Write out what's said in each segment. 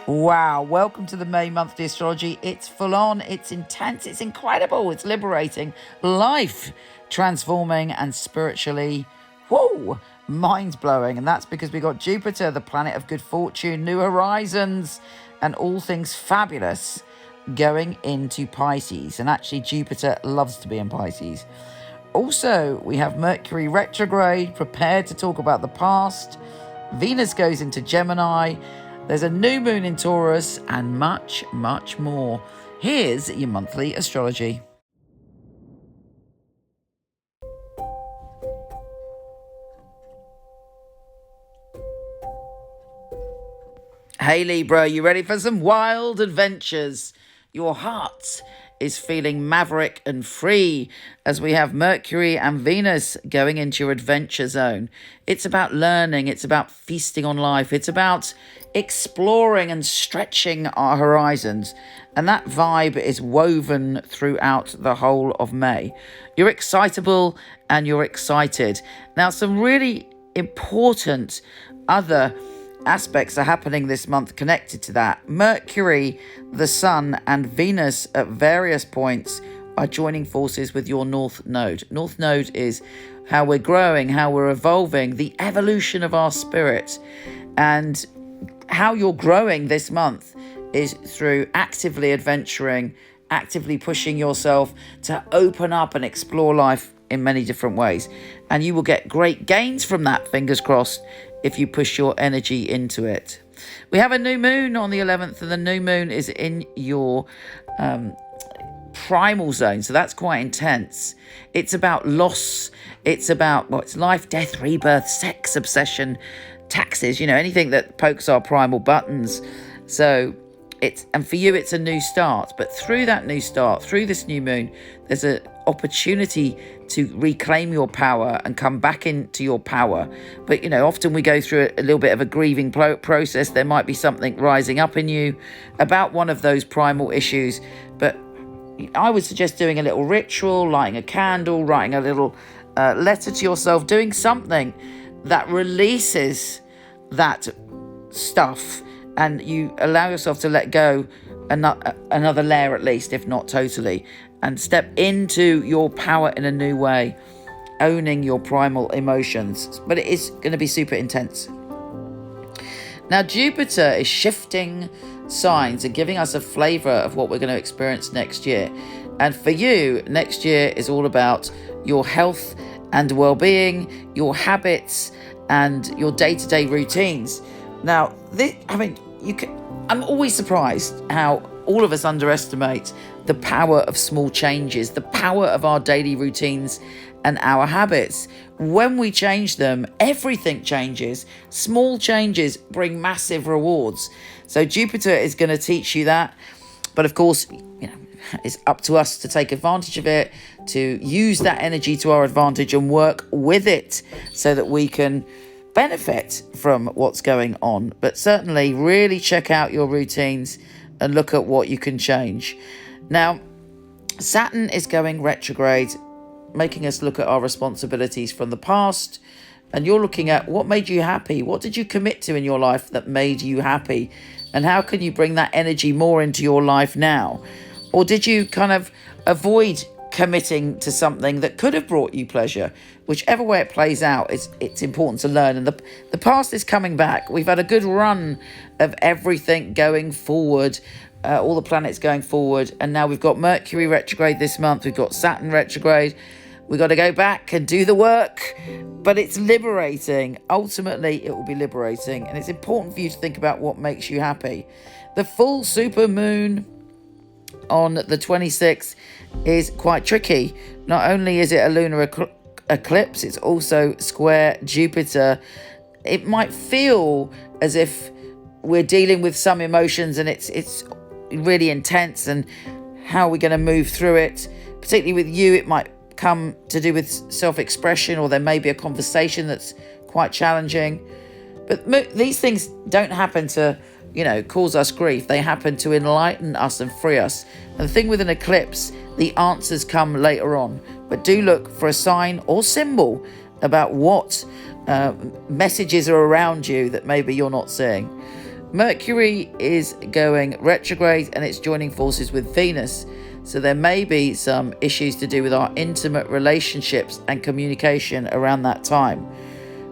Wow, welcome to the May monthly astrology. It's full on, it's intense, it's incredible, it's liberating, life transforming, and spiritually, whoa, mind blowing. And that's because we got Jupiter, the planet of good fortune, new horizons, and all things fabulous going into Pisces. And actually, Jupiter loves to be in Pisces. Also, we have Mercury retrograde, prepared to talk about the past. Venus goes into Gemini. There's a new moon in Taurus, and much, much more. Here's your monthly astrology. Hey Libra, you ready for some wild adventures? Your heart is feeling maverick and free as we have Mercury and Venus going into your adventure zone. It's about learning, it's about feasting on life, it's about exploring and stretching our horizons. And that vibe is woven throughout the whole of May. You're excitable and you're excited. Now, some really important other aspects are happening this month connected to that. Mercury, the Sun, and Venus at various points are joining forces with your North Node. North Node is how we're growing, how we're evolving, the evolution of our spirit. And how you're growing this month is through actively adventuring, actively pushing yourself to open up and explore life in many different ways. And you will get great gains from that, fingers crossed, if you push your energy into it. We have a new moon on the 11th, and the new moon is in your primal zone, so that's quite intense. It's about loss, it's about it's life, death, rebirth, sex, obsession, taxes, anything that pokes our primal buttons. So and for you it's a new start, but through that new start, through this new moon, there's an opportunity to reclaim your power and come back into your power. But often we go through a little bit of a grieving process. There might be something rising up in you about one of those primal issues, but I would suggest doing a little ritual, lighting a candle, writing a little letter to yourself, doing something that releases that stuff, and you allow yourself to let go another layer at least, if not totally, and step into your power in a new way, owning your primal emotions. But it is going to be super intense. Now, Jupiter is shifting signs and giving us a flavour of what we're going to experience next year. And for you, next year is all about your health and well-being, your habits, and your day-to-day routines. Now, I'm always surprised how all of us underestimate the power of small changes, the power of our daily routines and our habits. When we change them, everything changes. Small changes bring massive rewards. So Jupiter is going to teach you that. But of course, it's up to us to take advantage of it, to use that energy to our advantage and work with it so that we can benefit from what's going on. But certainly really check out your routines and look at what you can change. Now, Saturn is going retrograde, making us look at our responsibilities from the past. And you're looking at what made you happy. What did you commit to in your life that made you happy? And how can you bring that energy more into your life now? Or did you kind of avoid committing to something that could have brought you pleasure? Whichever way it plays out, it's important to learn. And the past is coming back. We've had a good run of everything going forward, all the planets going forward. And now we've got Mercury retrograde this month. We've got Saturn retrograde. We've got to go back and do the work. But it's liberating. Ultimately, it will be liberating. And it's important for you to think about what makes you happy. The full super moon on the 26th is quite tricky. Not only is it a lunar eclipse, it's also square Jupiter. It might feel as if we're dealing with some emotions and it's really intense, and how are we going to move through it? Particularly with you, it might come to do with self-expression, or there may be a conversation that's quite challenging. But these things don't happen to cause us grief. They happen to enlighten us and free us. And the thing with an eclipse, the answers come later on. But do look for a sign or symbol about what messages are around you that maybe you're not seeing. Mercury is going retrograde and it's joining forces with Venus. So there may be some issues to do with our intimate relationships and communication around that time.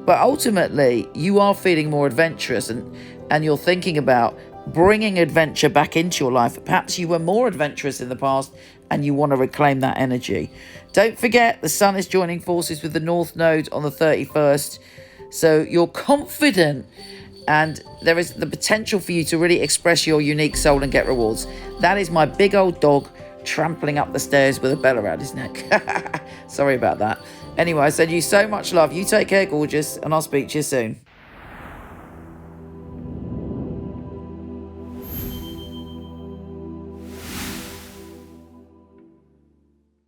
But ultimately, you are feeling more adventurous and you're thinking about bringing adventure back into your life. Perhaps you were more adventurous in the past and you want to reclaim that energy. Don't forget, the Sun is joining forces with the North Node on the 31st. So you're confident and there is the potential for you to really express your unique soul and get rewards. That is my big old dog trampling up the stairs with a bell around his neck. Sorry about that. Anyway, I send you so much love. You take care, gorgeous, and I'll speak to you soon.